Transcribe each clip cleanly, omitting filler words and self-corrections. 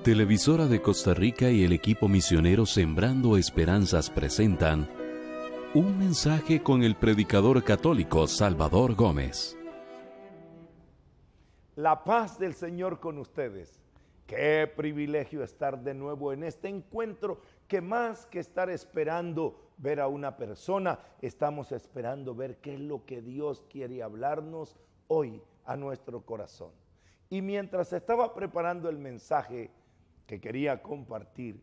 Televisora de Costa Rica y el equipo misionero Sembrando Esperanzas presentan un mensaje con el predicador católico Salvador Gómez. La paz del Señor con ustedes. Qué privilegio estar de nuevo en este encuentro que más que estar esperando ver a una persona, estamos esperando ver qué es lo que Dios quiere hablarnos hoy a nuestro corazón. Y mientras estaba preparando el mensaje que quería compartir,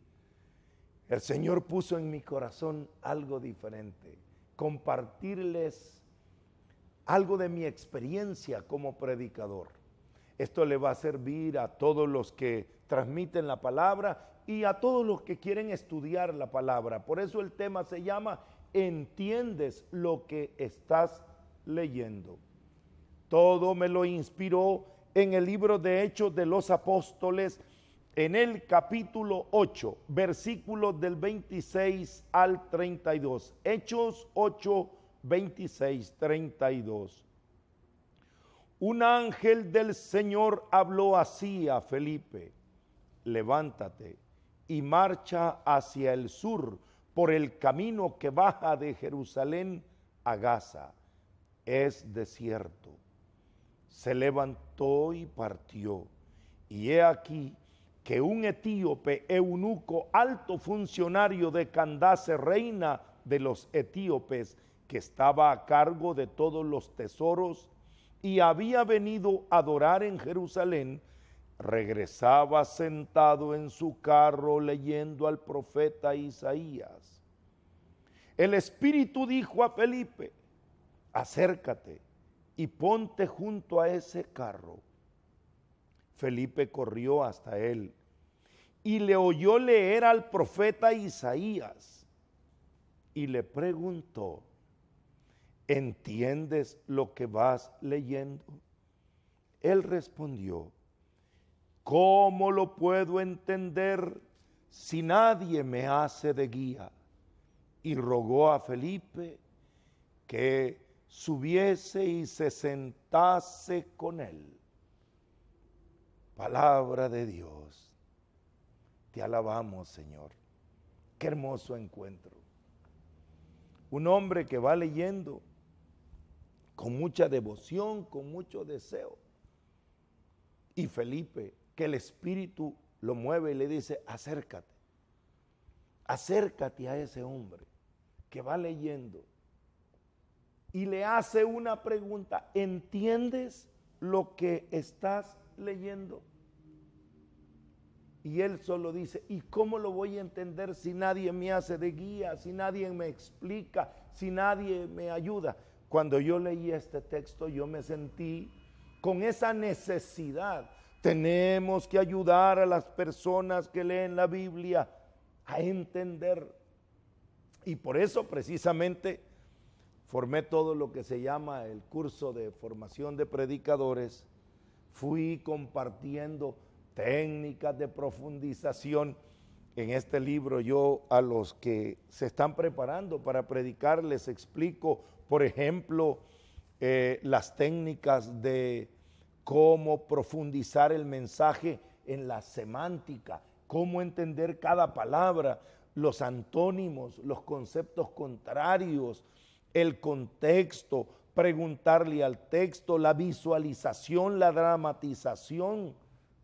el Señor puso en mi corazón algo diferente, compartirles algo de mi experiencia como predicador. Esto le va a servir a todos los que transmiten la palabra y a todos los que quieren estudiar la palabra. Por eso el tema se llama ¿Entiendes lo que estás leyendo? Todo me lo inspiró en el libro de Hechos de los Apóstoles, en el capítulo 8, versículos del 26 al 32. Hechos 8, 26, 32. Un ángel del Señor habló así a Felipe: levántate y marcha hacia el sur por el camino que baja de Jerusalén a Gaza. Es desierto. Se levantó y partió, y he aquí que un etíope eunuco, alto funcionario de Candace, reina de los etíopes, que estaba a cargo de todos los tesoros y había venido a adorar en Jerusalén, regresaba sentado en su carro leyendo al profeta Isaías. El Espíritu dijo a Felipe: acércate y ponte junto a ese carro. Felipe corrió hasta él y le oyó leer al profeta Isaías y le preguntó: ¿entiendes lo que vas leyendo? Él respondió: ¿cómo lo puedo entender si nadie me hace de guía? Y rogó a Felipe que subiese y se sentase con él. Palabra de Dios. Te alabamos, Señor. Qué hermoso encuentro. Un hombre que va leyendo con mucha devoción, con mucho deseo. Y Felipe, que el Espíritu lo mueve y le dice: acércate. Acércate a ese hombre que va leyendo. Y le hace una pregunta: ¿entiendes lo que estás leyendo? Y él solo dice: ¿y cómo lo voy a entender si nadie me hace de guía, si nadie me explica, si nadie me ayuda? Cuando yo leí este texto, yo me sentí con esa necesidad. Tenemos que ayudar a las personas que leen la Biblia a entender. Y por eso precisamente formé todo lo que se llama el curso de formación de predicadores. Fui compartiendo técnicas de profundización en este libro. Yo a los que se están preparando para predicar les explico, por ejemplo, las técnicas de cómo profundizar el mensaje en la semántica, cómo entender cada palabra, los antónimos, los conceptos contrarios, el contexto, preguntarle al texto, la visualización, la dramatización.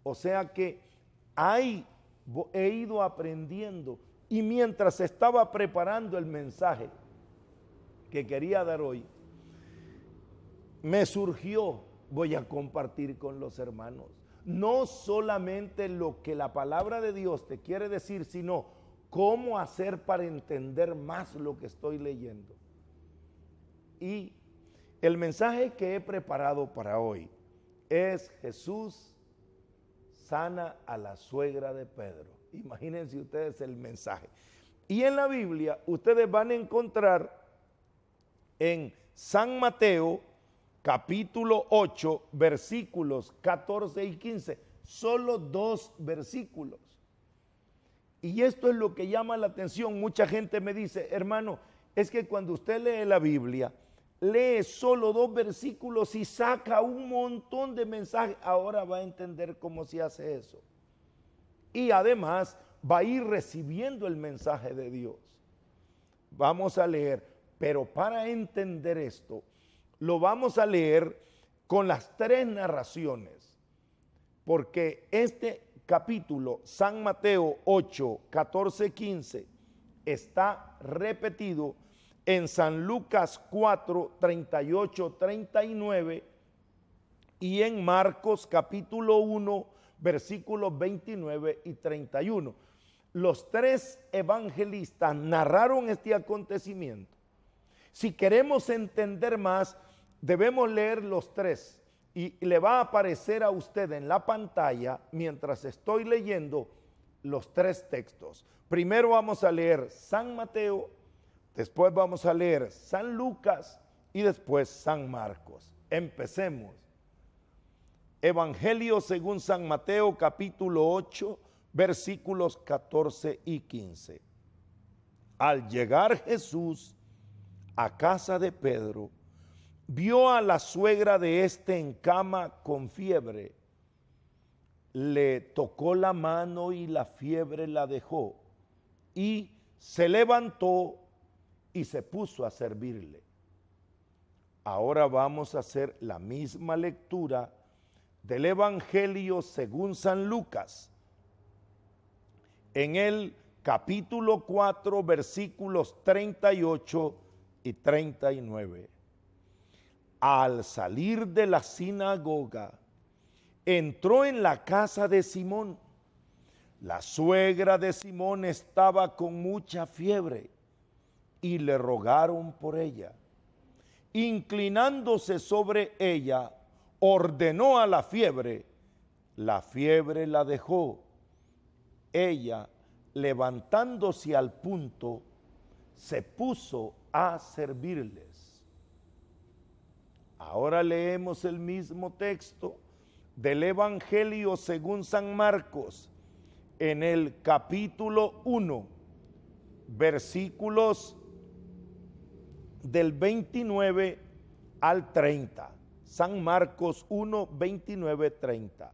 O sea que he ido aprendiendo, y mientras estaba preparando el mensaje que quería dar hoy, me surgió: voy a compartir con los hermanos no solamente lo que la palabra de Dios te quiere decir, sino cómo hacer para entender más lo que estoy leyendo. Y el mensaje que he preparado para hoy es: Jesús sana a la suegra de Pedro. Imagínense ustedes el mensaje. Y en la Biblia ustedes van a encontrar en San Mateo capítulo 8 versículos 14 y 15, solo 2 versículos. Y esto es lo que llama la atención. Mucha gente me dice: hermano, es que cuando usted lee la Biblia, lee solo 2 versículos y saca un montón de mensajes. Ahora va a entender cómo se hace eso. y además va a ir recibiendo el mensaje de Dios. Vamos a leer, pero para entender esto, lo vamos a leer con las tres narraciones, porque este capítulo, San Mateo 8, 14, 15, está repetido en San Lucas 4, 38, 39 y en Marcos capítulo 1, versículos 29 y 31. Los tres evangelistas narraron este acontecimiento. Si queremos entender más, debemos leer los tres y le va a aparecer a usted en la pantalla mientras estoy leyendo los tres textos. Primero vamos a leer San Mateo, después vamos a leer San Lucas y después San Marcos. Empecemos. Evangelio según San Mateo, capítulo 8, versículos 14 y 15. Al llegar Jesús a casa de Pedro, vio a la suegra de éste en cama con fiebre. Le tocó la mano y la fiebre la dejó, y se levantó y se puso a servirle. Ahora vamos a hacer la misma lectura del Evangelio según San Lucas, en el capítulo 4, versículos 38 y 39. Al salir de la sinagoga, entró en la casa de Simón. La suegra de Simón estaba con mucha fiebre y le rogaron por ella. Inclinándose sobre ella, ordenó a la fiebre la dejó. Ella, levantándose al punto, se puso a servirles. Ahora leemos el mismo texto del Evangelio según San Marcos, en el capítulo 1, versículos del 29 al 30. San Marcos 1, 29, 30.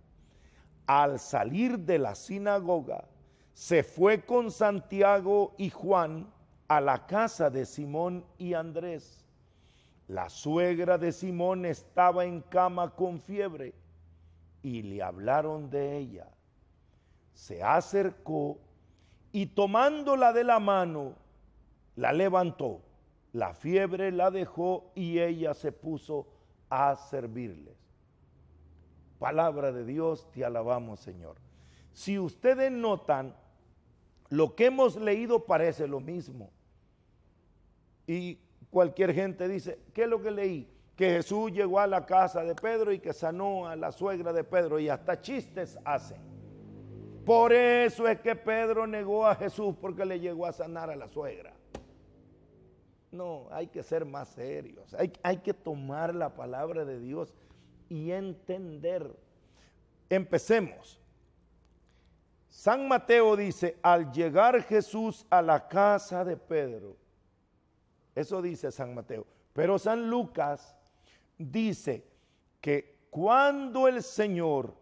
Al salir de la sinagoga, se fue con Santiago y Juan a la casa de Simón y Andrés. La suegra de Simón estaba en cama con fiebre y le hablaron de ella. Se acercó y tomándola de la mano, la levantó. La fiebre la dejó y ella se puso a servirles. Palabra de Dios, te alabamos, Señor. Si ustedes notan, lo que hemos leído parece lo mismo. Y cualquier gente dice, ¿qué es lo que leí? Que Jesús llegó a la casa de Pedro y que sanó a la suegra de Pedro, y hasta chistes hacen. Por eso es que Pedro negó a Jesús, porque le llegó a sanar a la suegra. No, hay que ser más serios. Hay que tomar la palabra de Dios y entender. Empecemos. San Mateo dice, al llegar Jesús a la casa de Pedro. Eso dice San Mateo. Pero San Lucas dice que cuando el Señor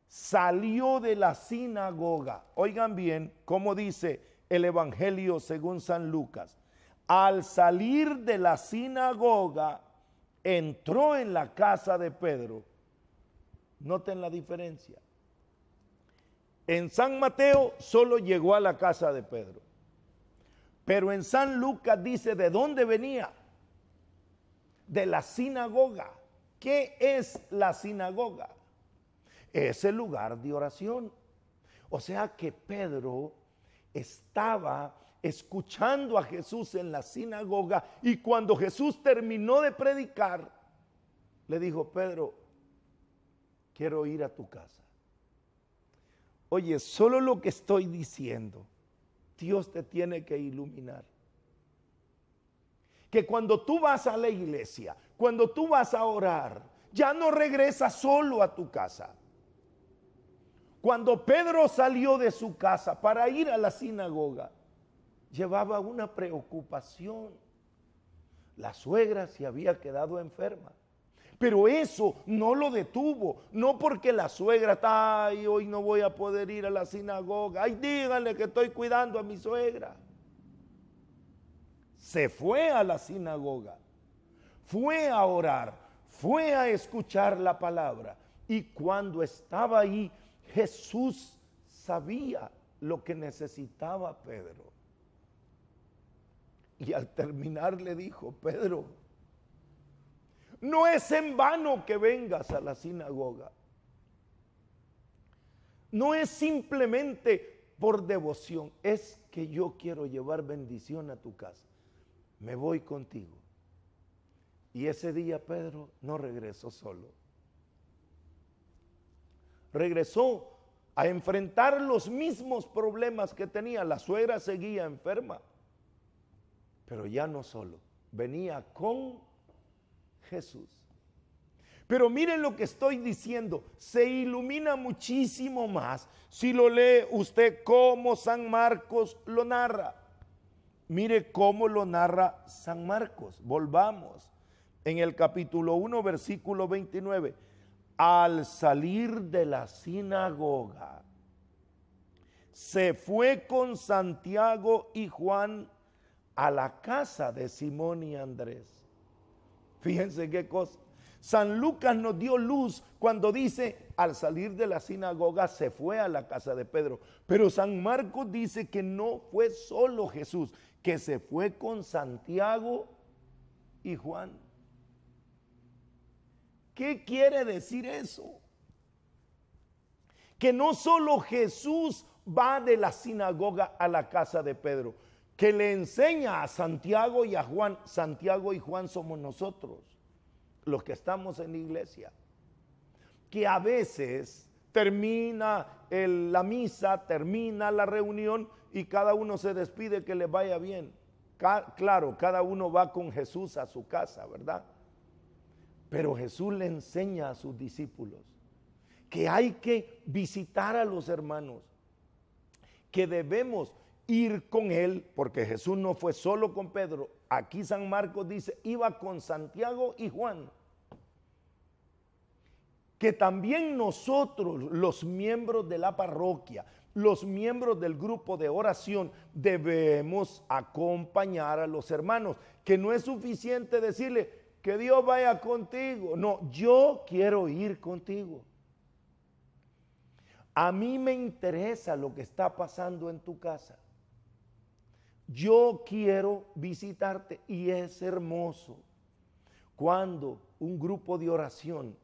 salió de la sinagoga, oigan bien cómo dice el Evangelio según San Lucas, al salir de la sinagoga, entró en la casa de Pedro. Noten la diferencia. En San Mateo solo llegó a la casa de Pedro. Pero en San Lucas dice de dónde venía. De la sinagoga. ¿Qué es la sinagoga? Es el lugar de oración. O sea que Pedro estaba escuchando a Jesús en la sinagoga, y cuando Jesús terminó de predicar, le dijo, Pedro, quiero ir a tu casa. Oye, solo lo que estoy diciendo, Dios te tiene que iluminar. Que cuando tú vas a la iglesia, cuando tú vas a orar, ya no regresas solo a tu casa. Cuando Pedro salió de su casa para ir a la sinagoga, llevaba una preocupación. La suegra se había quedado enferma. Pero eso no lo detuvo, no porque la suegra está, ay, hoy no voy a poder ir a la sinagoga, ay, díganle que estoy cuidando a mi suegra. Se fue a la sinagoga, fue a orar, fue a escuchar la palabra. Y cuando estaba ahí, Jesús sabía lo que necesitaba Pedro. Y al terminar le dijo: Pedro, no es en vano que vengas a la sinagoga. No es simplemente por devoción, es que yo quiero llevar bendición a tu casa. Me voy contigo. Y ese día Pedro no regresó solo. Regresó a enfrentar los mismos problemas que tenía. La suegra seguía enferma, pero ya no solo, venía con Jesús. Pero miren lo que estoy diciendo, se ilumina muchísimo más si lo lee usted como San Marcos lo narra. Mire cómo lo narra San Marcos. Volvamos en el capítulo 1, versículo 29. Al salir de la sinagoga, se fue con Santiago y Juan a la casa de Simón y Andrés. Fíjense qué cosa. San Lucas nos dio luz cuando dice, al salir de la sinagoga se fue a la casa de Pedro. Pero San Marcos dice que no fue solo Jesús, que se fue con Santiago y Juan. ¿Qué quiere decir eso? Que no solo Jesús va de la sinagoga a la casa de Pedro, que le enseña a Santiago y a Juan. Santiago y Juan somos nosotros, los que estamos en la iglesia, que a veces termina la misa, termina la reunión y cada uno se despide, que le vaya bien. Claro, cada uno va con Jesús a su casa, ¿verdad? Pero Jesús le enseña a sus discípulos que hay que visitar a los hermanos, que debemos ir con él, porque Jesús no fue solo con Pedro. Aquí San Marcos dice, iba con Santiago y Juan. Que también nosotros, los miembros de la parroquia, los miembros del grupo de oración, debemos acompañar a los hermanos. Que no es suficiente decirle, que Dios vaya contigo. No, yo quiero ir contigo. A mí me interesa lo que está pasando en tu casa. Yo quiero visitarte y es hermoso cuando un grupo de oración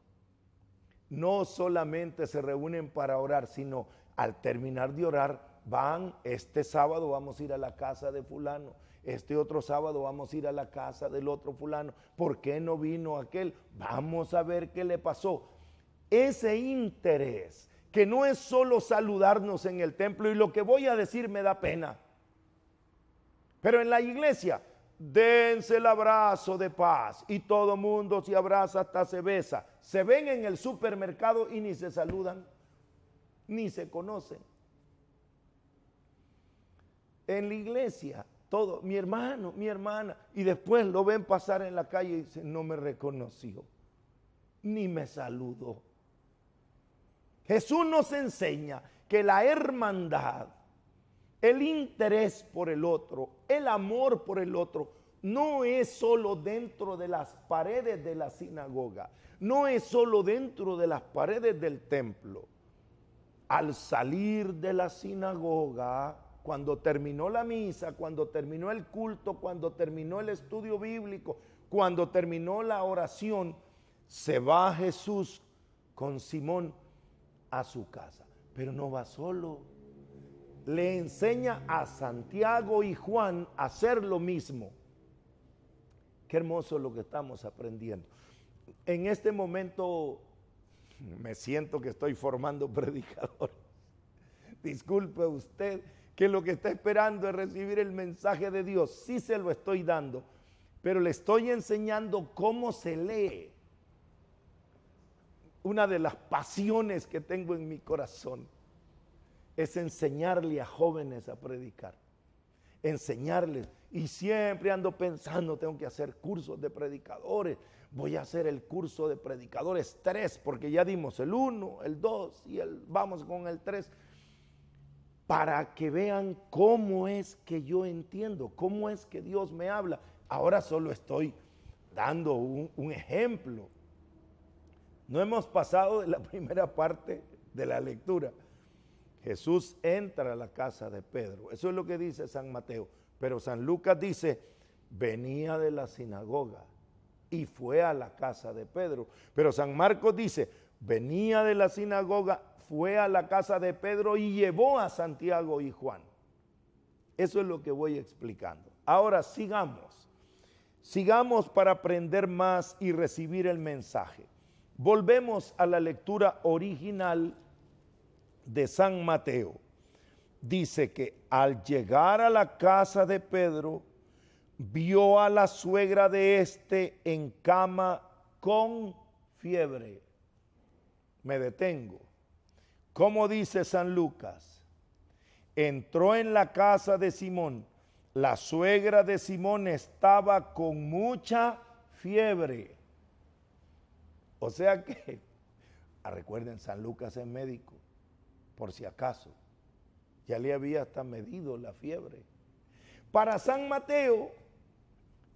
no solamente se reúnen para orar, sino al terminar de orar van, este sábado vamos a ir a la casa de fulano, este otro sábado vamos a ir a la casa del otro fulano. ¿Por qué no vino aquel? Vamos a ver qué le pasó. Ese interés, que no es solo saludarnos en el templo, y lo que voy a decir me da pena, pero en la iglesia, dense el abrazo de paz y todo mundo se abraza hasta se besa. Se ven en el supermercado y ni se saludan, ni se conocen. En la iglesia, todo, mi hermano, mi hermana, y después lo ven pasar en la calle y dicen, no me reconoció, ni me saludó. Jesús nos enseña que la hermandad, el interés por el otro, el amor por el otro, no es solo dentro de las paredes de la sinagoga, no es solo dentro de las paredes del templo. Al salir de la sinagoga, cuando terminó la misa, cuando terminó el culto, cuando terminó el estudio bíblico, cuando terminó la oración, se va Jesús con Simón a su casa. Pero no va solo. Le enseña a Santiago y Juan a hacer lo mismo. Qué hermoso lo que estamos aprendiendo. En este momento me siento que estoy formando predicadores. Disculpe usted que lo que está esperando es recibir el mensaje de Dios. Sí se lo estoy dando, pero le estoy enseñando cómo se lee. Una de las pasiones que tengo en mi corazón es enseñarle a jóvenes a predicar, enseñarles. Y siempre ando pensando, tengo que hacer cursos de predicadores, voy a hacer el curso de predicadores 3, porque ya dimos el 1, el 2 y vamos con el 3, para que vean cómo es que yo entiendo, cómo es que Dios me habla. Ahora solo estoy dando un ejemplo. No hemos pasado de la primera parte de la lectura. Jesús entra a la casa de Pedro. Eso es lo que dice San Mateo. Pero San Lucas dice, venía de la sinagoga y fue a la casa de Pedro. Pero San Marcos dice, venía de la sinagoga, fue a la casa de Pedro y llevó a Santiago y Juan. Eso es lo que voy explicando. Ahora sigamos. Sigamos para aprender más y recibir el mensaje. Volvemos a la lectura original de San Mateo. Dice que al llegar a la casa de Pedro, vio a la suegra de éste en cama con fiebre. Me detengo. ¿Cómo dice San Lucas? Entró en la casa de Simón. La suegra de Simón estaba con mucha fiebre. O sea que, recuerden, San Lucas es médico, por si acaso. Ya le había hasta medido la fiebre. Para San Mateo,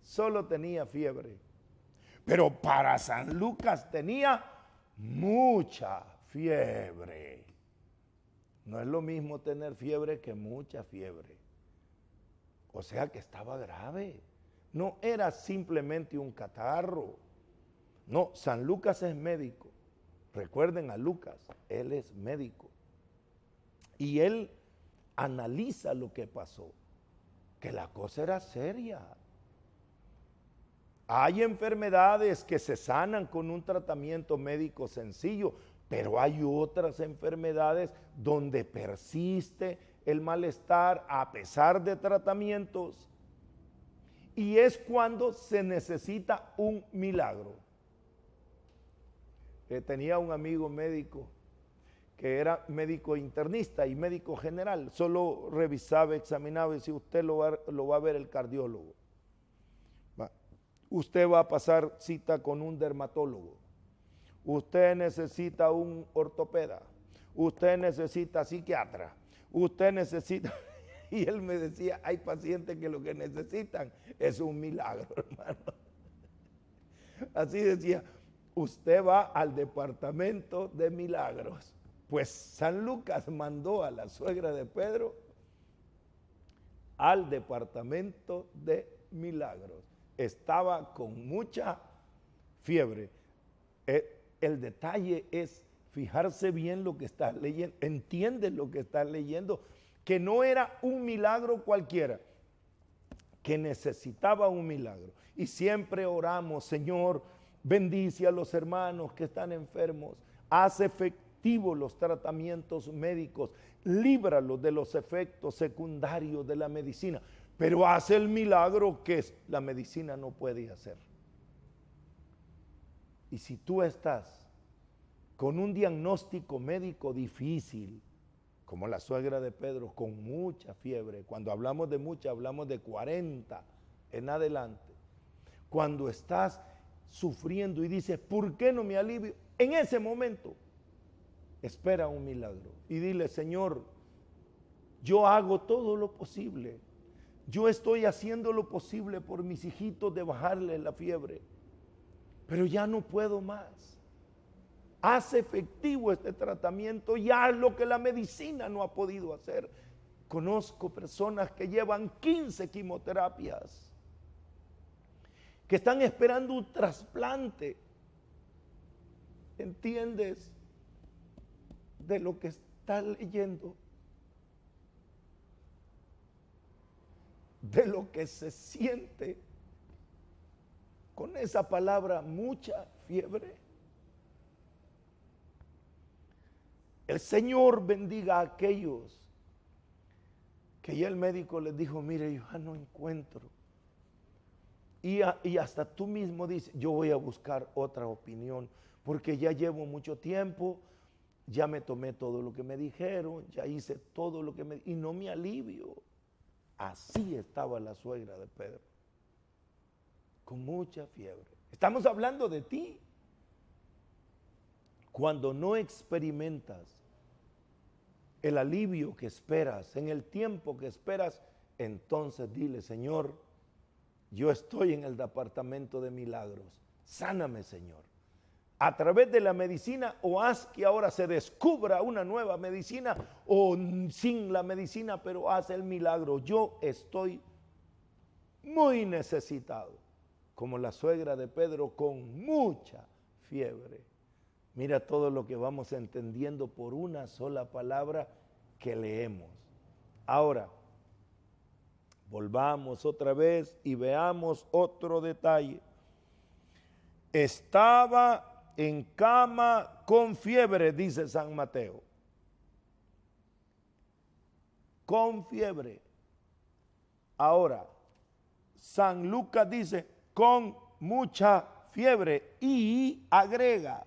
solo tenía fiebre. Pero para San Lucas tenía mucha fiebre. No es lo mismo tener fiebre que mucha fiebre. O sea que estaba grave. No era simplemente un catarro. No, San Lucas es médico. Recuerden a Lucas, él es médico. Y él analiza lo que pasó, que la cosa era seria. Hay enfermedades que se sanan con un tratamiento médico sencillo, pero hay otras enfermedades donde persiste el malestar a pesar de tratamientos, y es cuando se necesita un milagro. Tenía un amigo médico que era médico internista y médico general, solo revisaba, examinaba y decía, usted lo va a ver el cardiólogo, usted va a pasar cita con un dermatólogo, usted necesita un ortopeda, usted necesita psiquiatra, usted necesita... Y él me decía, hay pacientes que lo que necesitan es un milagro, hermano. Así decía, usted va al departamento de milagros. Pues San Lucas mandó a la suegra de Pedro al departamento de milagros. Estaba con mucha fiebre. El detalle es fijarse bien lo que está leyendo, entiende lo que está leyendo, que no era un milagro cualquiera, que necesitaba un milagro. Y siempre oramos, Señor, bendice a los hermanos que están enfermos, haz efectivos los tratamientos médicos, líbralos de los efectos secundarios de la medicina, pero haz el milagro que la medicina no puede hacer. Y si tú estás con un diagnóstico médico difícil, como la suegra de Pedro, con mucha fiebre, cuando hablamos de mucha, hablamos de 40 en adelante, cuando estás sufriendo y dices, ¿por qué no me alivio? En ese momento, espera un milagro y dile, Señor, yo hago todo lo posible, yo estoy haciendo lo posible por mis hijitos de bajarle la fiebre, pero ya no puedo más. Haz efectivo este tratamiento y haz lo que la medicina no ha podido hacer. Conozco personas que llevan 15 quimioterapias, que están esperando un trasplante. ¿Entiendes de lo que estás leyendo? De lo que se siente con esa palabra, mucha fiebre. El Señor bendiga a aquellos que ya el médico les dijo, mire, yo ya no encuentro. Y hasta tú mismo dices, yo voy a buscar otra opinión, porque ya llevo mucho tiempo, ya me tomé todo lo que me dijeron, ya hice todo lo que y no me alivio. Así estaba la suegra de Pedro, con mucha fiebre. Estamos hablando de ti. Cuando no experimentas el alivio que esperas, en el tiempo que esperas, entonces dile, Señor, yo estoy en el departamento de milagros. Sáname, Señor. A través de la medicina, o haz que ahora se descubra una nueva medicina, o sin la medicina, pero haz el milagro. Yo estoy muy necesitado, como la suegra de Pedro, con mucha fiebre. Mira todo lo que vamos entendiendo por una sola palabra que leemos. Ahora, volvamos otra vez y veamos otro detalle. Estaba en cama con fiebre, dice San Mateo. Con fiebre. Ahora, San Lucas dice con mucha fiebre y agrega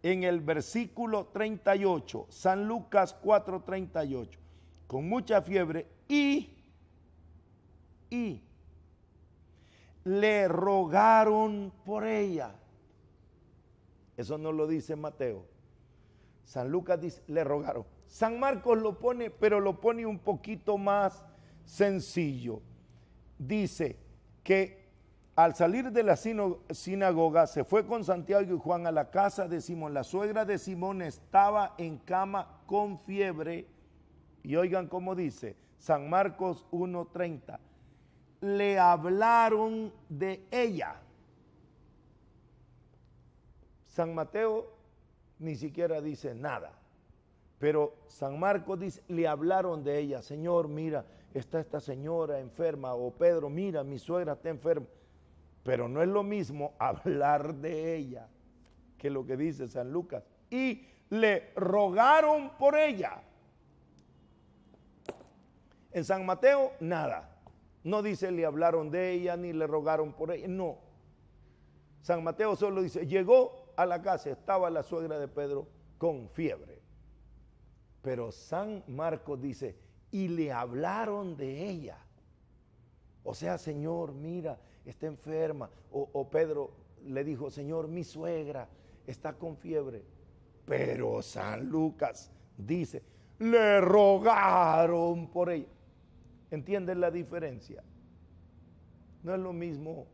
en el versículo 38, San Lucas 4:38, con mucha fiebre y le rogaron por ella. Eso no lo dice Mateo. San Lucas dice, le rogaron. San Marcos lo pone, pero lo pone un poquito más sencillo. Dice que al salir de la sinagoga se fue con Santiago y Juan a la casa de Simón. La suegra de Simón estaba en cama con fiebre. Y oigan cómo dice San Marcos 1:30. Le hablaron de ella. San Mateo ni siquiera dice nada, pero San Marcos dice, le hablaron de ella. Señor, mira, está esta señora enferma, o Pedro, mira, mi suegra está enferma. Pero no es lo mismo hablar de ella que lo que dice San Lucas. Y le rogaron por ella. En San Mateo, nada. No dice le hablaron de ella, ni le rogaron por ella, no. San Mateo solo dice, llegó a la casa, estaba la suegra de Pedro con fiebre. Pero San Marcos dice, y le hablaron de ella. O sea, Señor, mira, está enferma. O Pedro le dijo, Señor, mi suegra está con fiebre. Pero San Lucas dice, le rogaron por ella. ¿Entienden la diferencia? No es lo mismo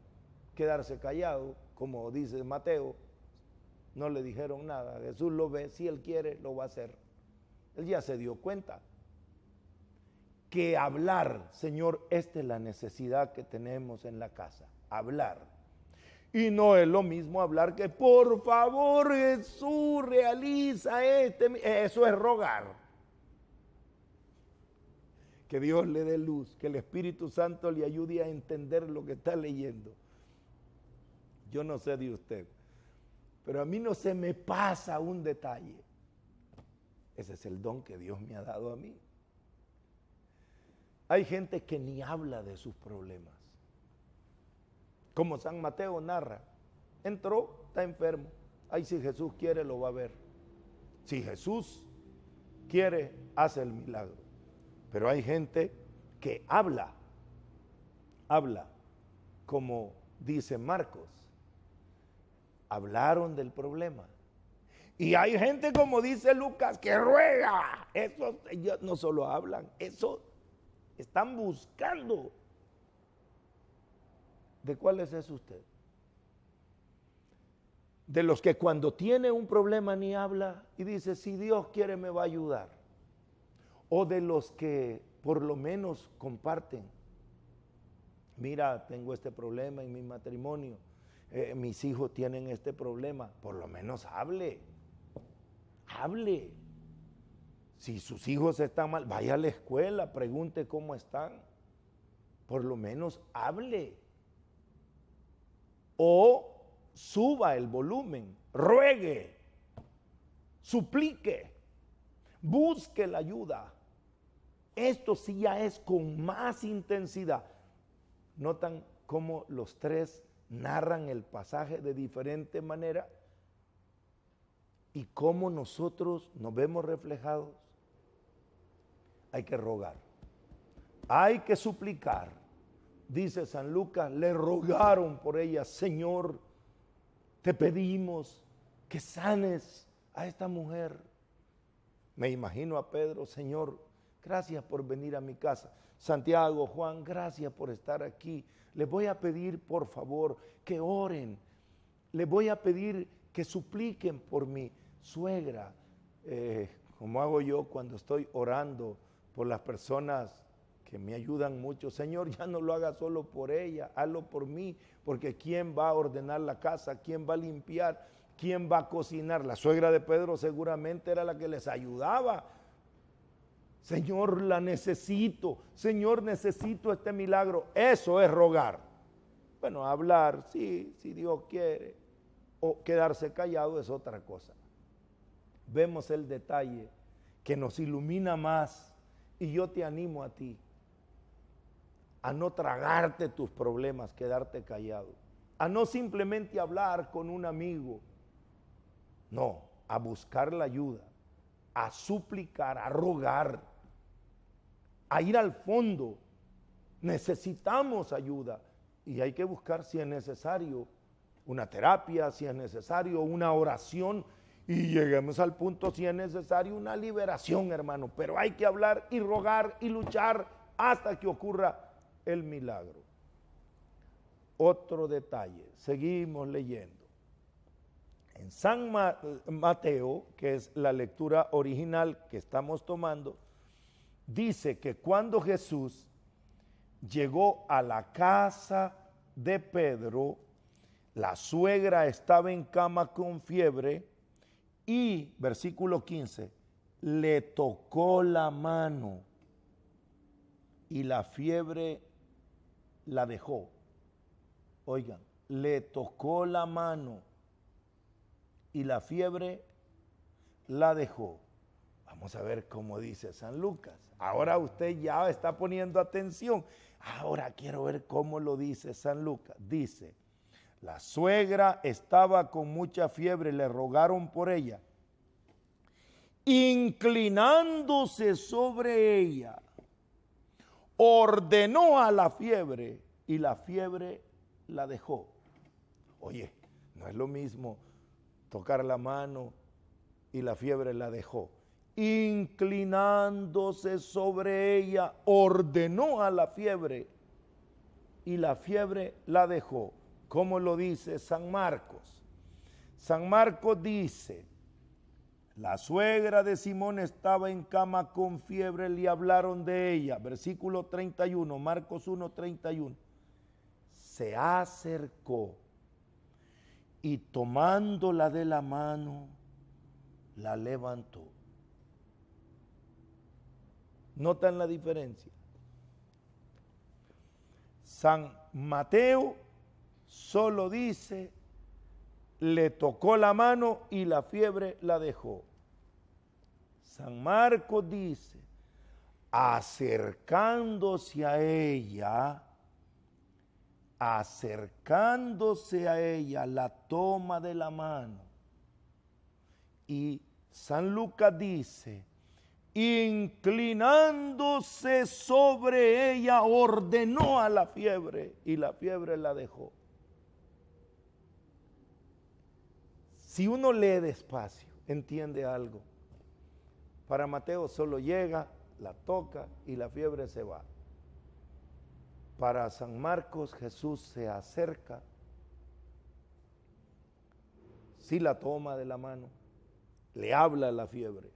quedarse callado, como dice Mateo. No le dijeron nada. Jesús lo ve, si él quiere, lo va a hacer. Él ya se dio cuenta. Que hablar, Señor, esta es la necesidad que tenemos en la casa. Hablar. Y no es lo mismo hablar que, por favor, Jesús, realiza eso es rogar. Que Dios le dé luz, que el Espíritu Santo le ayude a entender lo que está leyendo. Yo no sé de usted, pero a mí no se me pasa un detalle. Ese es el don que Dios me ha dado a mí. Hay gente que ni habla de sus problemas. Como San Mateo narra, entró, está enfermo. Ay, si Jesús quiere, lo va a ver. Si Jesús quiere, hace el milagro. Pero hay gente que habla como dice Marcos. Hablaron del problema. Y hay gente, como dice Lucas, que ruega. Eso ellos no solo hablan, eso están buscando. ¿De cuáles es usted? De los que cuando tiene un problema ni habla y dice, si Dios quiere me va a ayudar. O de los que por lo menos comparten. Mira, tengo este problema en mi matrimonio. Mis hijos tienen este problema. Por lo menos hable. Hable. Si sus hijos están mal, vaya a la escuela, pregunte cómo están. Por lo menos hable. O suba el volumen, ruegue, suplique, busque la ayuda. Esto sí ya es con más intensidad. ¿Notan cómo los tres narran el pasaje de diferente manera? ¿Y cómo nosotros nos vemos reflejados? Hay que rogar, hay que suplicar, dice San Lucas, le rogaron por ella: Señor, te pedimos que sanes a esta mujer. Me imagino a Pedro: Señor, gracias por venir a mi casa. Santiago, Juan, gracias por estar aquí. Les voy a pedir, por favor, que oren. Les voy a pedir que supliquen por mi suegra, como hago yo cuando estoy orando por las personas que me ayudan mucho. Señor, ya no lo haga solo por ella, hazlo por mí, porque ¿quién va a ordenar la casa? ¿Quién va a limpiar? ¿Quién va a cocinar? La suegra de Pedro seguramente era la que les ayudaba. Señor, la necesito. Señor, necesito este milagro. Eso es rogar. Bueno, hablar, sí, si Dios quiere, o quedarse callado es otra cosa. Vemos el detalle que nos ilumina más, y yo te animo a ti a no tragarte tus problemas, quedarte callado, a no simplemente hablar con un amigo, no, a buscar la ayuda, a suplicar, a rogar, a ir al fondo. Necesitamos ayuda y hay que buscar, si es necesario, una terapia, si es necesario una oración, y lleguemos al punto, si es necesario, una liberación, hermano. Pero hay que hablar y rogar y luchar hasta que ocurra el milagro. Otro detalle, seguimos leyendo. En San Mateo, que es la lectura original que estamos tomando, dice que cuando Jesús llegó a la casa de Pedro, la suegra estaba en cama con fiebre y, versículo 15, le tocó la mano y la fiebre la dejó. Oigan, le tocó la mano y la fiebre la dejó. Vamos a ver cómo dice San Lucas. Ahora usted ya está poniendo atención. Ahora quiero ver cómo lo dice San Lucas. Dice: la suegra estaba con mucha fiebre, le rogaron por ella. Inclinándose sobre ella, ordenó a la fiebre y la fiebre la dejó. Oye, no es lo mismo tocar la mano y la fiebre la dejó. Inclinándose sobre ella, ordenó a la fiebre y la fiebre la dejó. ¿Cómo lo dice San Marcos? San Marcos dice: la suegra de Simón estaba en cama con fiebre, le hablaron de ella. Versículo 31, Marcos 1:31. Se acercó y tomándola de la mano, la levantó. ¿Notan la diferencia? San Mateo solo dice: le tocó la mano y la fiebre la dejó. San Marcos dice: acercándose a ella, la toma de la mano. Y San Lucas dice: inclinándose sobre ella, ordenó a la fiebre y la fiebre la dejó. Si uno lee despacio, entiende algo. Para Mateo solo llega, la toca y la fiebre se va. Para San Marcos, Jesús se acerca, sí la toma de la mano, le habla a la fiebre.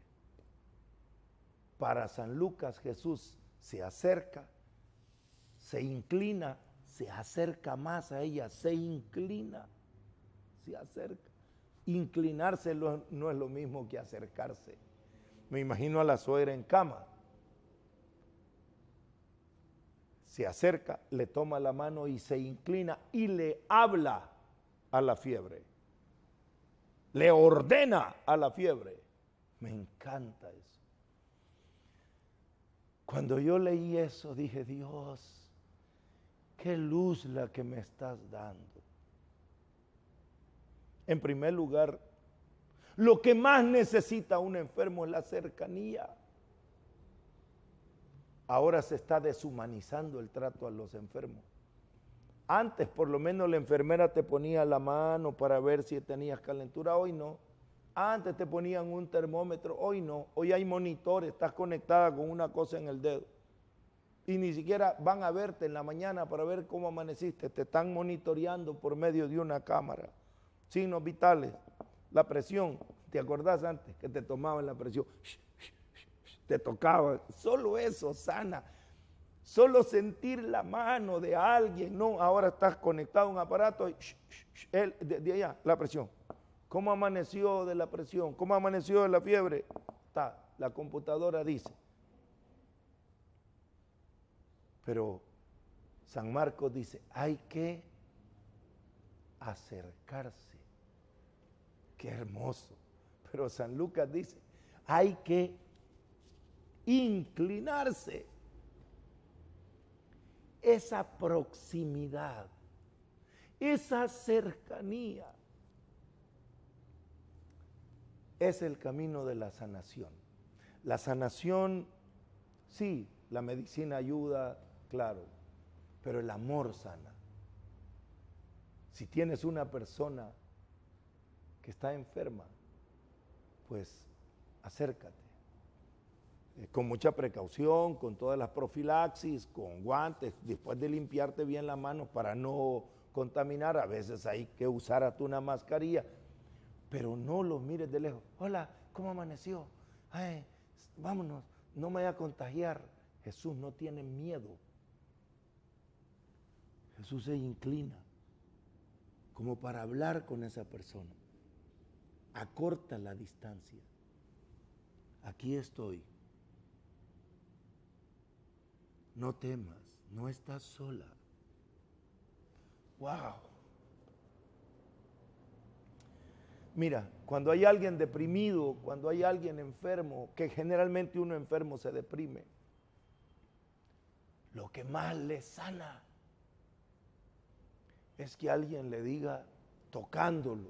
Para San Lucas, Jesús se acerca, se inclina, se acerca más a ella, se inclina, se acerca. Inclinarse no es lo mismo que acercarse. Me imagino a la suegra en cama. Se acerca, le toma la mano y se inclina y le habla a la fiebre. Le ordena a la fiebre. Me encanta eso. Cuando yo leí eso dije: Dios, qué luz la que me estás dando. En primer lugar, lo que más necesita un enfermo es la cercanía. Ahora se está deshumanizando el trato a los enfermos. Antes por lo menos la enfermera te ponía la mano para ver si tenías calentura, hoy no. Antes te ponían un termómetro, hoy no. Hoy hay monitores, estás conectada con una cosa en el dedo. Y ni siquiera van a verte en la mañana para ver cómo amaneciste. Te están monitoreando por medio de una cámara. Signos vitales, la presión. ¿Te acordás antes que te tomaban la presión? Te tocaba. Solo eso sana. Solo sentir la mano de alguien. No, ahora estás conectado a un aparato y de allá, la presión. ¿Cómo amaneció de la presión? ¿Cómo amaneció de la fiebre? Está, la computadora dice. Pero San Marcos dice, hay que acercarse. Qué hermoso. Pero San Lucas dice, hay que inclinarse. Esa proximidad, esa cercanía, es el camino de la sanación. La sanación, sí, la medicina ayuda, claro, pero el amor sana. Si tienes una persona que está enferma, pues acércate. Con mucha precaución, con todas las profilaxis, con guantes, después de limpiarte bien las manos para no contaminar. A veces hay que usar hasta una mascarilla, pero no los mires de lejos. Hola, ¿cómo amaneció? Ay, vámonos, no me voy a contagiar. Jesús no tiene miedo. Jesús se inclina como para hablar con esa persona. Acorta la distancia. Aquí estoy. No temas, no estás sola. ¡Wow! Mira, cuando hay alguien deprimido, cuando hay alguien enfermo, que generalmente uno enfermo se deprime, lo que más le sana es que alguien le diga, tocándolo,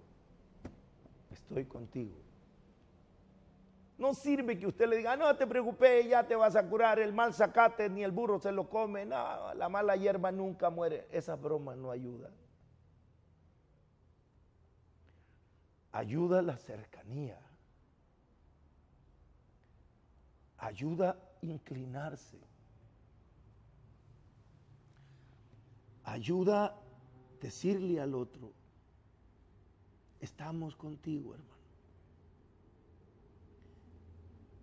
estoy contigo. No sirve que usted le diga, no te preocupes, ya te vas a curar, el mal zacate ni el burro se lo come, no, la mala hierba nunca muere. Esa broma no ayuda. Ayuda la cercanía. Ayuda a inclinarse. Ayuda a decirle al otro, estamos contigo, hermano.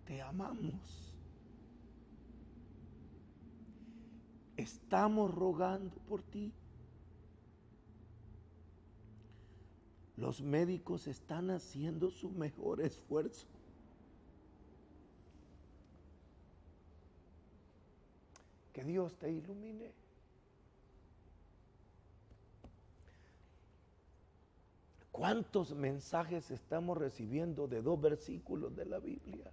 Te amamos. Estamos rogando por ti. Los médicos están haciendo su mejor esfuerzo. Que Dios te ilumine. ¿Cuántos mensajes estamos recibiendo de 2 versículos de la Biblia?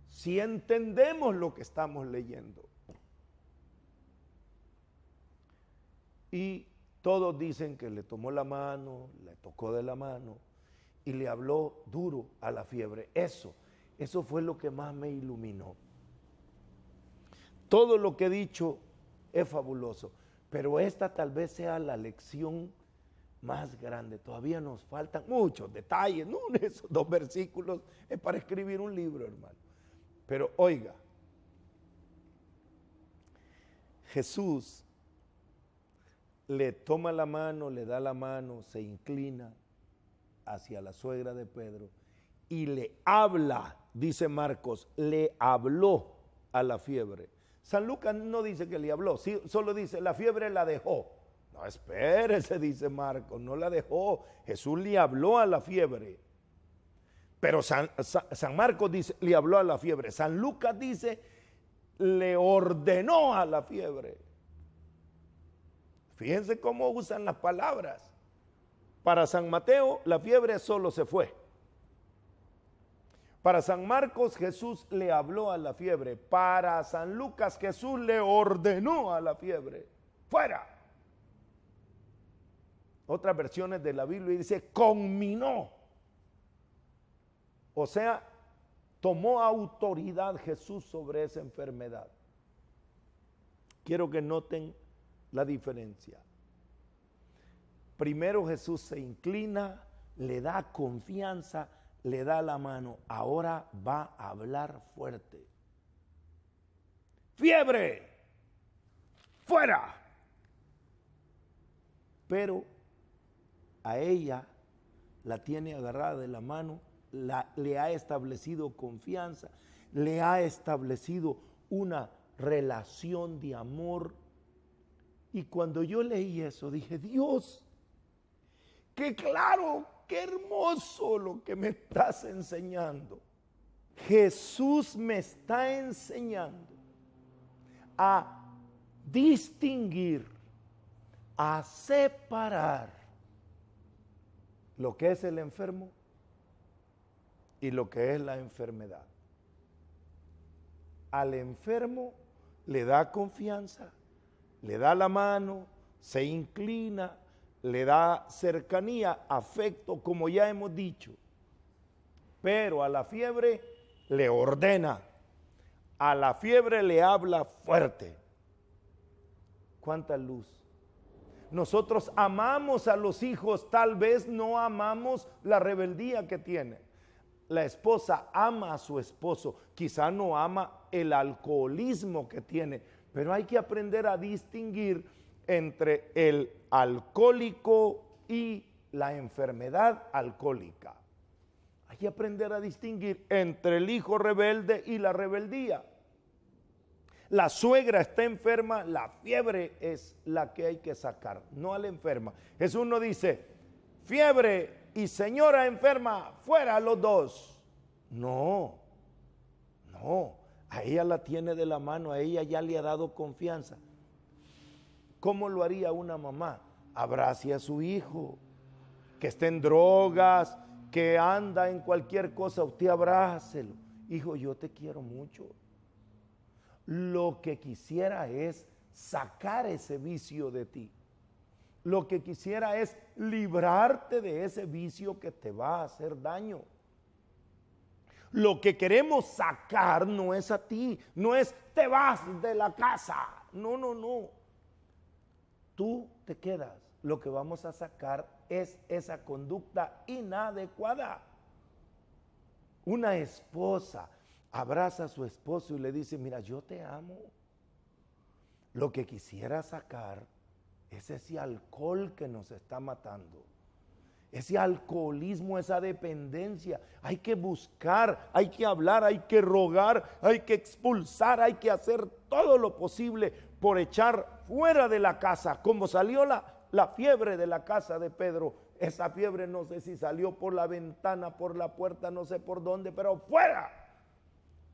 Si entendemos lo que estamos leyendo. Y todos dicen que le tomó la mano, le tocó de la mano y le habló duro a la fiebre. Eso fue lo que más me iluminó. Todo lo que he dicho es fabuloso, pero esta tal vez sea la lección más grande. Todavía nos faltan muchos detalles, ¿no? Esos 2 versículos es para escribir un libro, hermano. Pero oiga, Jesús le toma la mano, le da la mano, se inclina hacia la suegra de Pedro y le habla, dice Marcos, le habló a la fiebre. San Lucas no dice que le habló, solo dice la fiebre la dejó. No, espérese, dice Marcos, no la dejó. Jesús le habló a la fiebre. Pero San Marcos dice, le habló a la fiebre. San Lucas dice, le ordenó a la fiebre. Fíjense cómo usan las palabras. Para San Mateo, la fiebre solo se fue. Para San Marcos, Jesús le habló a la fiebre. Para San Lucas, Jesús le ordenó a la fiebre. ¡Fuera! Otras versiones de la Biblia dice, conminó. O sea, tomó autoridad Jesús sobre esa enfermedad. Quiero que noten la diferencia. Primero Jesús se inclina, le da confianza, le da la mano. Ahora va a hablar fuerte. ¡Fiebre! ¡Fuera! Pero a ella la tiene agarrada de la mano, le ha establecido confianza, le ha establecido una relación de amor. Y cuando yo leí eso, dije, Dios, qué claro, qué hermoso lo que me estás enseñando. Jesús me está enseñando a distinguir, a separar lo que es el enfermo y lo que es la enfermedad. Al enfermo le da confianza, le da la mano, se inclina, le da cercanía, afecto, como ya hemos dicho. Pero a la fiebre le ordena, a la fiebre le habla fuerte. ¿Cuánta luz? Nosotros amamos a los hijos, tal vez no amamos la rebeldía que tienen. La esposa ama a su esposo, quizá no ama el alcoholismo que tiene, pero hay que aprender a distinguir entre el alcohólico y la enfermedad alcohólica. Hay que aprender a distinguir entre el hijo rebelde y la rebeldía. La suegra está enferma, la fiebre es la que hay que sacar, no a la enferma. Jesús no dice, fiebre y señora enferma, fuera los dos. No, a ella la tiene de la mano, a ella ya le ha dado confianza. ¿Cómo lo haría una mamá? Abrace a su hijo, que esté en drogas, que anda en cualquier cosa, usted abrácelo. Hijo, yo te quiero mucho. Lo que quisiera es sacar ese vicio de ti. Lo que quisiera es librarte de ese vicio que te va a hacer daño. Lo que queremos sacar no es a ti, no es te vas de la casa. No. Tú te quedas. Lo que vamos a sacar es esa conducta inadecuada. Una esposa abraza a su esposo y le dice, mira, yo te amo. Lo que quisiera sacar es ese alcohol que nos está matando. Ese alcoholismo, esa dependencia. Hay que buscar, hay que hablar, hay que rogar, hay que expulsar, hay que hacer todo lo posible por echar fuera de la casa. Como salió la fiebre de la casa de Pedro, esa fiebre no sé si salió por la ventana, por la puerta, no sé por dónde, pero fuera.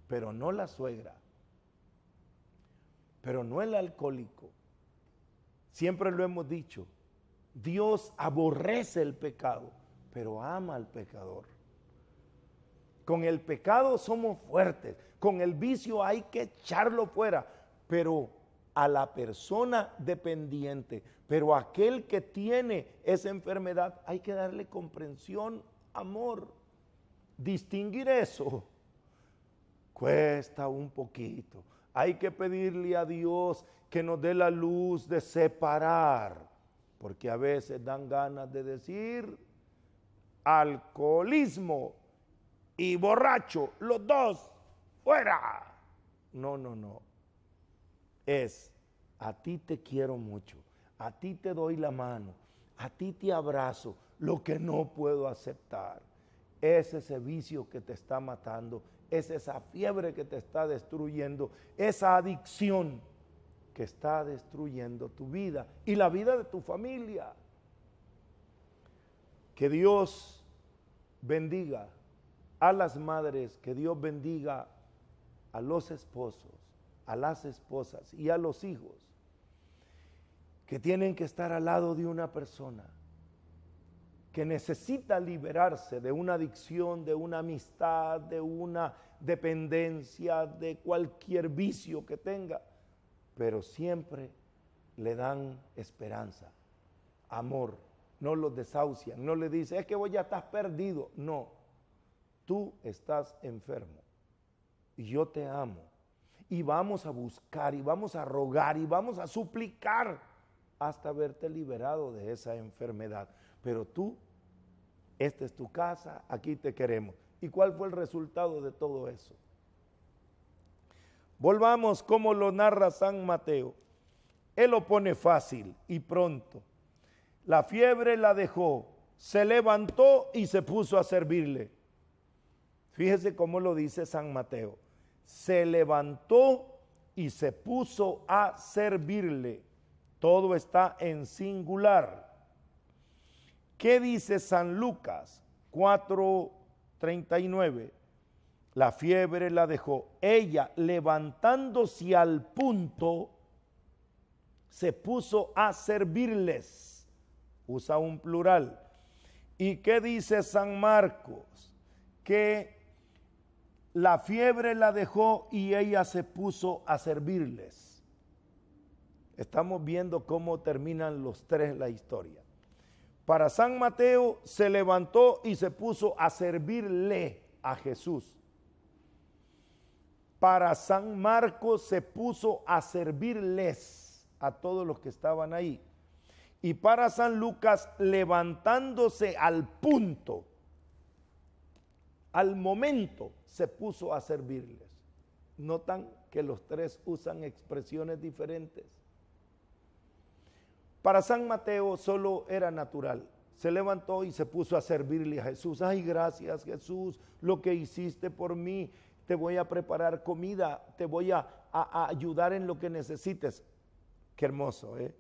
Pero no la suegra, pero no el alcohólico. Siempre lo hemos dicho, Dios aborrece el pecado, pero ama al pecador. Con el pecado somos fuertes, con el vicio hay que echarlo fuera, pero a la persona dependiente, pero a aquel que tiene esa enfermedad, hay que darle comprensión, amor. Distinguir eso cuesta un poquito. Hay que pedirle a Dios que nos dé la luz de separar, porque a veces dan ganas de decir alcoholismo y borracho, los dos, fuera. No. Es, a ti te quiero mucho, a ti te doy la mano, a ti te abrazo. Lo que no puedo aceptar es ese vicio que te está matando, es esa fiebre que te está destruyendo, esa adicción que está destruyendo tu vida y la vida de tu familia. Que Dios bendiga a las madres, que Dios bendiga a los esposos, a las esposas y a los hijos que tienen que estar al lado de una persona que necesita liberarse de una adicción, de una amistad, de una dependencia, de cualquier vicio que tenga, pero siempre le dan esperanza, amor, no los desahucian, no le dicen, es que vos ya estás perdido, no, tú estás enfermo y yo te amo Y vamos a buscar, y vamos a rogar, y vamos a suplicar hasta verte liberado de esa enfermedad. Pero tú, esta es tu casa, aquí te queremos. ¿Y cuál fue el resultado de todo eso? Volvamos como lo narra San Mateo. Él lo pone fácil y pronto. La fiebre la dejó, se levantó y se puso a servirle. Fíjese cómo lo dice San Mateo. Se levantó y se puso a servirle. Todo está en singular. ¿Qué dice San Lucas 4:39? La fiebre la dejó. Ella, levantándose al punto, se puso a servirles. Usa un plural. ¿Y qué dice San Marcos? Que la fiebre la dejó y ella se puso a servirles. Estamos viendo cómo terminan los tres la historia. Para San Mateo se levantó y se puso a servirle a Jesús. Para San Marcos se puso a servirles a todos los que estaban ahí. Y para San Lucas, levantándose al punto, al momento, se puso a servirles. Notan que los tres usan expresiones diferentes. Para San Mateo solo era natural. Se levantó y se puso a servirle a Jesús. Ay, gracias Jesús, lo que hiciste por mí. Te voy a preparar comida, te voy a ayudar en lo que necesites. Qué hermoso, ¿eh?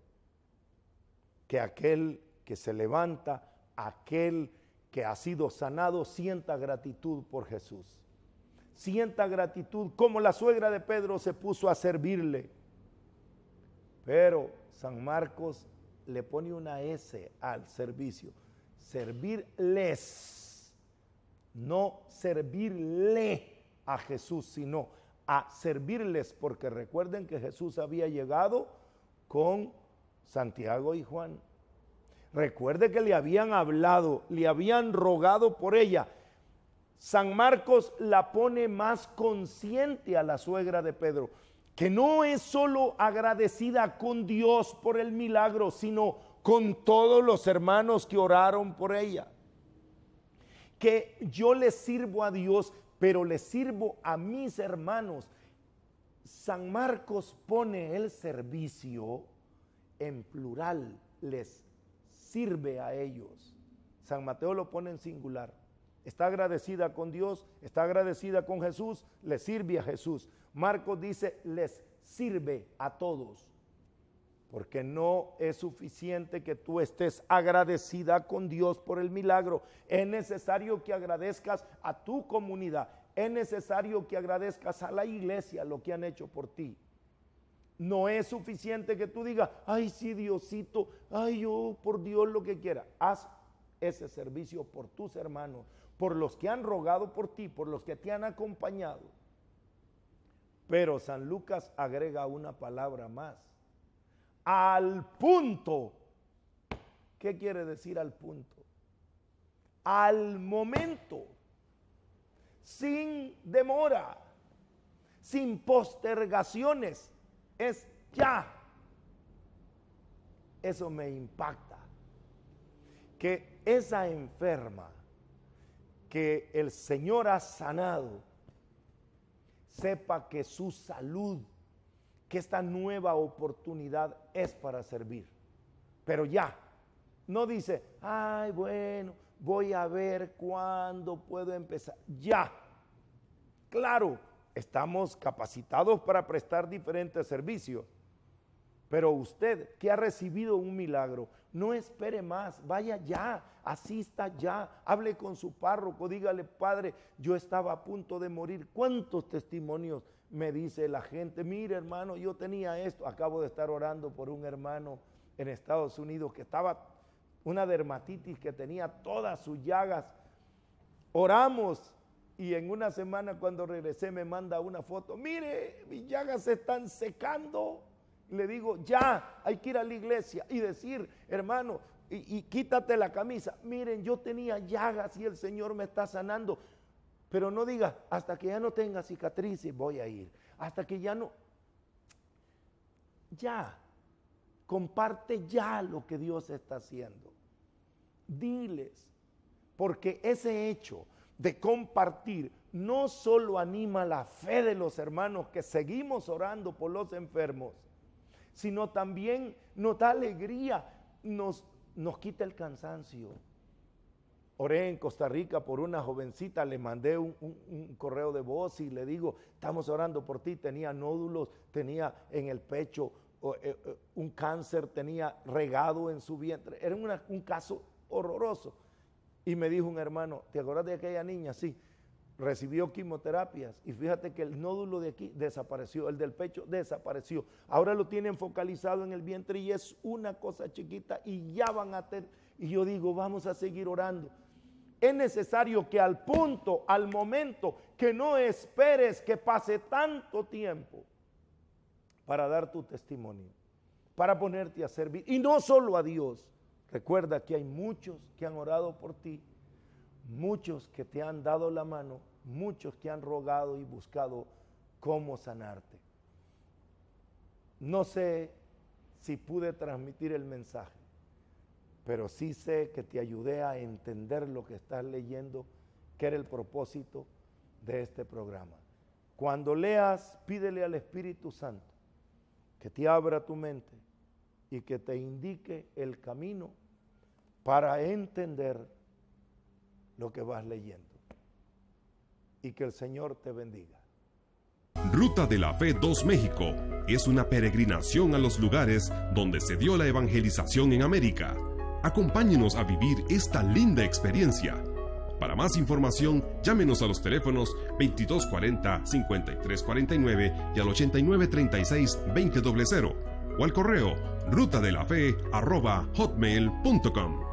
Que aquel que se levanta, aquel que ha sido sanado, sienta gratitud por Jesús. Sienta gratitud, como la suegra de Pedro se puso a servirle. Pero San Marcos le pone una S al servicio. Servirles, no servirle a Jesús, sino a servirles, porque recuerden que Jesús había llegado con Santiago y Juan. Recuerde que le habían hablado, le habían rogado por ella. San Marcos la pone más consciente a la suegra de Pedro, que no es solo agradecida con Dios por el milagro, sino con todos los hermanos que oraron por ella. Que yo le sirvo a Dios, pero le sirvo a mis hermanos. San Marcos pone el servicio en plural, les sirve a ellos. San Mateo lo pone en singular. Está agradecida con Dios, está agradecida con Jesús, le sirve a Jesús. Marcos dice, les sirve a todos, porque no es suficiente que tú estés agradecida con Dios por el milagro. Es necesario que agradezcas a tu comunidad, es necesario que agradezcas a la iglesia lo que han hecho por ti. No es suficiente que tú digas, ay sí Diosito, ay yo por Dios lo que quiera. Haz ese servicio por tus hermanos, por los que han rogado por ti, por los que te han acompañado. Pero San Lucas agrega una palabra más. Al punto. ¿Qué quiere decir al punto? Al momento. Sin demora. Sin postergaciones. Es ya. Eso me impacta. Que esa enferma que el Señor ha sanado, sepa que su salud, que esta nueva oportunidad es para servir. Pero ya, no dice, ay bueno, voy a ver cuándo puedo empezar. Ya, claro, estamos capacitados para prestar diferentes servicios. Pero usted que ha recibido un milagro, no espere más, vaya ya, asista ya, hable con su párroco, dígale, Padre, yo estaba a punto de morir. ¿Cuántos testimonios me dice la gente? Mire hermano, yo tenía esto, acabo de estar orando por un hermano en Estados Unidos que estaba una dermatitis, que tenía todas sus llagas. Oramos y en una semana cuando regresé me manda una foto, mire, mis llagas se están secando. Le digo, ya, hay que ir a la iglesia y decir, hermano, y quítate la camisa. Miren, yo tenía llagas y el Señor me está sanando. Pero no digas, hasta que ya no tenga cicatrices voy a ir. Hasta que ya no. Ya. Comparte ya lo que Dios está haciendo. Diles. Porque ese hecho de compartir no solo anima la fe de los hermanos que seguimos orando por los enfermos, sino también nos da alegría, nos quita el cansancio. Oré en Costa Rica por una jovencita, le mandé un correo de voz y le digo, estamos orando por ti, tenía nódulos, tenía en el pecho un cáncer, tenía regado en su vientre, era un caso horroroso. Y me dijo un hermano, ¿te acuerdas de aquella niña? Sí, recibió quimioterapias y fíjate que el nódulo de aquí desapareció, el del pecho desapareció. Ahora lo tienen focalizado en el vientre y es una cosa chiquita y ya van a tener. Y yo digo, vamos a seguir orando. Es necesario que al punto, al momento, que no esperes que pase tanto tiempo para dar tu testimonio, para ponerte a servir. Y no solo a Dios. Recuerda que hay muchos que han orado por ti, muchos que te han dado la mano, muchos que han rogado y buscado cómo sanarte. No sé si pude transmitir el mensaje, pero sí sé que te ayudé a entender lo que estás leyendo, que era el propósito de este programa. Cuando leas, pídele al Espíritu Santo que te abra tu mente y que te indique el camino para entender lo que vas leyendo. Y que el Señor te bendiga. Ruta de la Fe 2 México es una peregrinación a los lugares donde se dio la evangelización en América. Acompáñenos a vivir esta linda experiencia. Para más información, llámenos a los teléfonos 2240-5349 y al 8936-2000 o al correo rutadelafe@hotmail.com.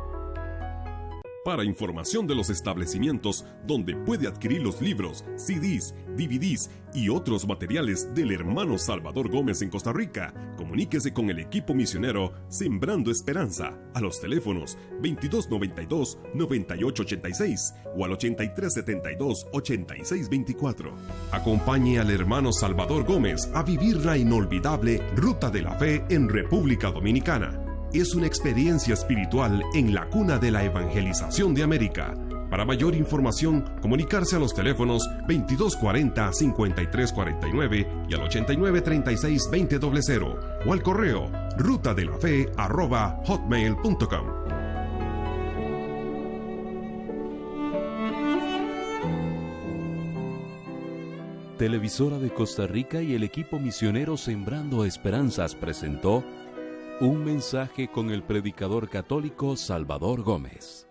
Para información de los establecimientos donde puede adquirir los libros, CDs, DVDs y otros materiales del hermano Salvador Gómez en Costa Rica, comuníquese con el equipo misionero Sembrando Esperanza a los teléfonos 2292-9886 o al 8372-8624. Acompañe al hermano Salvador Gómez a vivir la inolvidable Ruta de la Fe en República Dominicana. Es una experiencia espiritual en la cuna de la evangelización de América. Para mayor información, comunicarse a los teléfonos 2240-5349 y al 8936-2000 o al correo rutadelafe@hotmail.com. Televisora de Costa Rica y el equipo misionero Sembrando Esperanzas presentó un mensaje con el predicador católico Salvador Gómez.